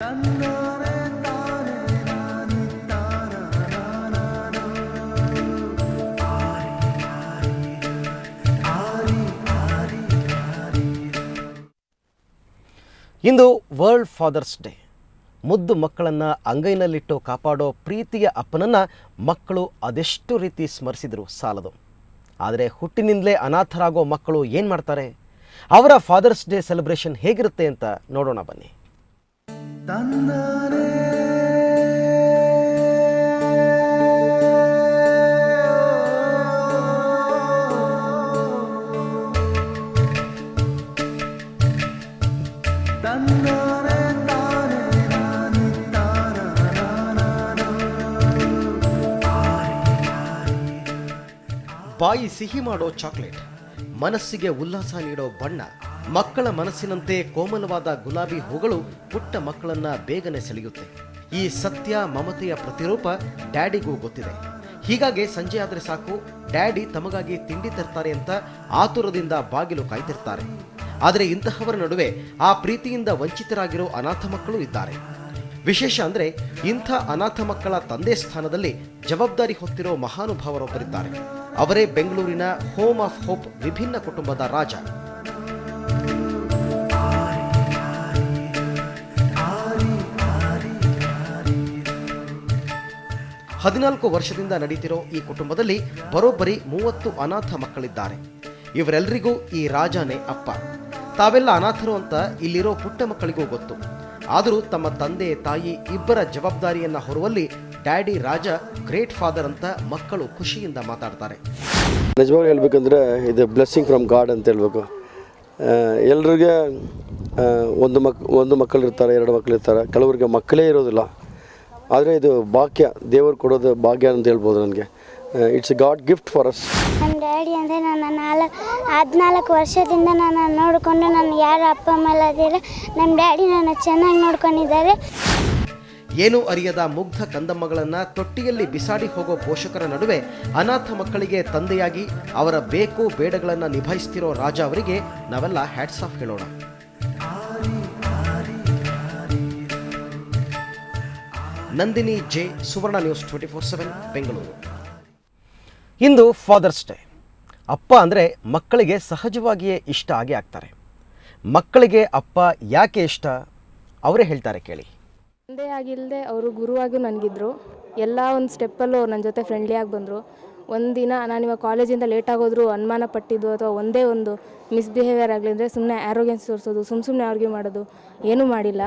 ಇಂದು world fathers day. ಮುದ್ದು ಮಕ್ಕಳನ್ನು ಅಂಗೈನಲ್ಲಿಟ್ಟು ಕಾಪಾಡೋ ಪ್ರೀತಿಯ ಅಪ್ಪನನ್ನು ಮಕ್ಕಳು ಅದೆಷ್ಟು ರೀತಿ ಸ್ಮರಿಸಿದ್ರು ಸಾಲದು. ಆದರೆ ಹುಟ್ಟಿನಿಂದಲೇ ಅನಾಥರಾಗೋ ಮಕ್ಕಳು ಏನು ಮಾಡ್ತಾರೆ? ಅವರ ಫಾದರ್ಸ್ ಡೇ ಸೆಲೆಬ್ರೇಷನ್ ಹೇಗಿರುತ್ತೆ ಅಂತ ನೋಡೋಣ ಬನ್ನಿ. ಬಾಯಿ ಸಿಹಿ ಮಾಡೋ ಚಾಕ್ಲೇಟ್, ಮನಸ್ಸಿಗೆ ಉಲ್ಲಾಸ ನೀಡೋ ಬಣ್ಣ, ಮಕ್ಕಳ ಮನಸ್ಸಿನಂತೆ ಕೋಮಲವಾದ ಗುಲಾಬಿ ಹೂಗಳು ಪುಟ್ಟ ಮಕ್ಕಳನ್ನ ಬೇಗನೆ ಸೆಳೆಯುತ್ತೆ. ಈ ಸತ್ಯ ಮಮತೆಯ ಪ್ರತಿರೂಪ ಡ್ಯಾಡಿಗೂ ಗೊತ್ತಿದೆ. ಹೀಗಾಗಿ ಸಂಜೆ ಆದರೆ ಸಾಕು, ಡ್ಯಾಡಿ ತಮಗಾಗಿ ತಿಂಡಿ ತರ್ತಾರೆ ಅಂತ ಆತುರದಿಂದ ಬಾಗಿಲು ಕಾಯ್ತಿರ್ತಾರೆ. ಆದರೆ ಇಂತಹವರ ನಡುವೆ ಆ ಪ್ರೀತಿಯಿಂದ ವಂಚಿತರಾಗಿರೋ ಅನಾಥ ಮಕ್ಕಳು ಇದ್ದಾರೆ. ವಿಶೇಷ ಅಂದರೆ ಇಂಥ ಅನಾಥ ಮಕ್ಕಳ ತಂದೆ ಸ್ಥಾನದಲ್ಲಿ ಜವಾಬ್ದಾರಿ ಹೊತ್ತಿರೋ ಮಹಾನುಭಾವರೊಬ್ಬರಿದ್ದಾರೆ. ಅವರೇ ಬೆಂಗಳೂರಿನ ಹೋಮ್ ಆಫ್ ಹೋಪ್ ವಿಭಿನ್ನ ಕುಟುಂಬದ ರಾಜ. ಹದಿನಾಲ್ಕು ವರ್ಷದಿಂದ ನಡೀತಿರೋ ಈ ಕುಟುಂಬದಲ್ಲಿ ಬರೋಬ್ಬರಿ 30 ಅನಾಥ ಮಕ್ಕಳಿದ್ದಾರೆ. ಇವರೆಲ್ಲರಿಗೂ ಈ ರಾಜನೇ ಅಪ್ಪ. ತಾವೆಲ್ಲ ಅನಾಥರು ಅಂತ ಇಲ್ಲಿರೋ ಪುಟ್ಟ ಮಕ್ಕಳಿಗೂ ಗೊತ್ತು. ಆದರೂ ತಮ್ಮ ತಂದೆ ತಾಯಿ ಇಬ್ಬರ ಜವಾಬ್ದಾರಿಯನ್ನ ಹೊರುವಲ್ಲಿ ಡ್ಯಾಡಿ ರಾಜ ಗ್ರೇಟ್ ಫಾದರ್ ಅಂತ ಮಕ್ಕಳು ಖುಷಿಯಿಂದ ಮಾತಾಡ್ತಾರೆ. ನಿಜವಾಗಿ ಹೇಳ್ಬೇಕಂದ್ರೆ ಇದು ಬ್ಲೆಸ್ಸಿಂಗ್ ಫ್ರಮ್ ಗಾಡ್ ಅಂತ ಹೇಳ್ಬೇಕು. ಎಲ್ರಿಗೆ ಒಂದು ಮಕ್ಕಳು ಇರ್ತಾರೆ, 2 ಮಕ್ಕಳು ಇರ್ತಾರೆ, ಕೆಲವರಿಗೆ ಮಕ್ಕಳೇ ಇರೋದಿಲ್ಲ. ಆದರೆ ಇದು ಭಾಗ್ಯ, ದೇವರು ಕೊಡೋದು ಭಾಗ್ಯ ಅಂತ ಹೇಳ್ಬೋದು. ನನಗೆ it's A god gift for us. ನಮ್ಮ ಡ್ಯಾಡಿ ಅಂದರೆ ನನ್ನ 14 ವರ್ಷದಿಂದ ನಾನು ನೋಡಿಕೊಂಡು ನನಗೆ ಯಾರು ಅಪ್ಪ ಅಮ್ಮ ಇಲ್ಲದಿಲ್ಲ. ನಮ್ಮ ಡ್ಯಾಡಿ ನನ್ನ ಚೆನ್ನಾಗಿ ನೋಡ್ಕೊಂಡಿದ್ದಾರೆ. ಏನೂ ಅರಿಯದ ಮುಗ್ಧ ಕಂದಮ್ಮಗಳನ್ನು ತೊಟ್ಟಿಯಲ್ಲಿ ಬಿಸಾಡಿ ಹೋಗೋ ಪೋಷಕರ ನಡುವೆ ಅನಾಥ ಮಕ್ಕಳಿಗೆ ತಂದೆಯಾಗಿ ಅವರ ಬೇಕು ಬೇಡಗಳನ್ನು ನಿಭಾಯಿಸ್ತಿರೋ ರಾಜ ಅವರಿಗೆ ನಾವೆಲ್ಲ ಹ್ಯಾಟ್ಸ್ ಆಫ್ ಹೇಳೋಣ. ನಂದಿನಿ ಜೆ, ಸುವರ್ಣ ನ್ಯೂಸ್ 24/7 ಬೆಂಗಳೂರು. ಇಂದು ಫಾದರ್ಸ್ ಡೇ. ಅಪ್ಪ ಅಂದರೆ ಮಕ್ಕಳಿಗೆ ಸಹಜವಾಗಿಯೇ ಇಷ್ಟ ಆಗೇ ಆಗ್ತಾರೆ. ಮಕ್ಕಳಿಗೆ ಅಪ್ಪ ಯಾಕೆ ಇಷ್ಟ ಅವರೇ ಹೇಳ್ತಾರೆ ಕೇಳಿ. ತಂದೆ ಆಗಿಲ್ಲದೆ ಅವರು ಗುರುವಾಗೂ ನನಗಿದ್ರು. ಎಲ್ಲ ಒಂದು ಸ್ಟೆಪ್ಪಲ್ಲೂ ನನ್ನ ಜೊತೆ ಫ್ರೆಂಡ್ಲಿಯಾಗಿ ಬಂದರು. ಒಂದಿನ ನಾನು ಇವಾಗ ಕಾಲೇಜಿಂದ ಲೇಟಾಗೋದ್ರು ಅನುಮಾನ ಪಟ್ಟಿದ್ದು ಅಥವಾ ಒಂದೇ ಒಂದು ಮಿಸ್ಬಿಹೇವಿಯರ್ ಆಗಲಿ ಅಂದರೆ ಸುಮ್ಮನೆ ಆ್ಯರೋಗೆನ್ಸ್ ತೋರಿಸೋದು, ಸುಮ್ಮನೆ ಆರ್ಗ್ಯೂ ಮಾಡೋದು ಏನೂ ಮಾಡಿಲ್ಲ.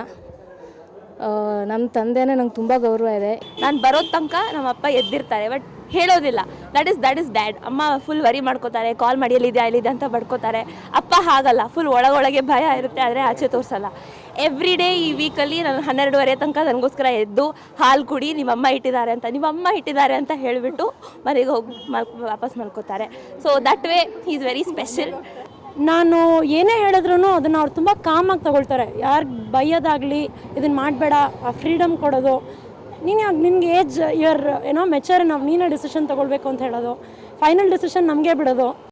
ನಮ್ಮ ತಂದೆನೇ ನಂಗೆ ತುಂಬ ಗೌರವ ಇದೆ. ನಾನು ಬರೋದು ತನಕ ನಮ್ಮ ಅಪ್ಪ ಎದ್ದಿರ್ತಾರೆ, ಬಟ್ ಹೇಳೋದಿಲ್ಲ. That is dad. ಅಮ್ಮ ಫುಲ್ ವರಿ ಮಾಡ್ಕೋತಾರೆ, ಕಾಲ್ ಮಾಡಿ ಎಲ್ಲಿದೆ ಅಂತ ಬಡ್ಕೋತಾರೆ. ಅಪ್ಪ ಹಾಗಲ್ಲ, ಫುಲ್ ಒಳಗೊಳಗೆ ಭಯ ಇರುತ್ತೆ, ಆದರೆ ಆಚೆ ತೋರಿಸಲ್ಲ. ಎವ್ರಿ ಡೇ ಈ ವೀಕಲ್ಲಿ ನಾನು 12:30 ತನಕ ನನಗೋಸ್ಕರ ಎದ್ದು ಹಾಲು ಕುಡಿ, ನಿಮ್ಮಮ್ಮ ಇಟ್ಟಿದ್ದಾರೆ ಅಂತ ಹೇಳಿಬಿಟ್ಟು ಮನೆಗೆ ಹೋಗಿ ವಾಪಸ್ ಮಲ್ಕೋತಾರೆ. So that way he is very special. ನಾನು ಏನೇ ಹೇಳಿದ್ರು ಅದನ್ನು ಅವ್ರು ತುಂಬ ಕಾಮಾಗಿ ತಗೊಳ್ತಾರೆ. ಯಾರು ಬೈಯೋದಾಗಲಿ, ಇದನ್ನು ಮಾಡಬೇಡ, ಆ ಫ್ರೀಡಮ್ ಕೊಡೋದು, ನಿನಗೆ ಏಜ್ ಮೆಚರ್, ನೀನೇ ಡಿಸಿಷನ್ ತೊಗೊಳ್ಬೇಕು ಅಂತ ಹೇಳೋದು, ಫೈನಲ್ ಡಿಸಿಷನ್ ನಮಗೆ ಬಿಡೋದು.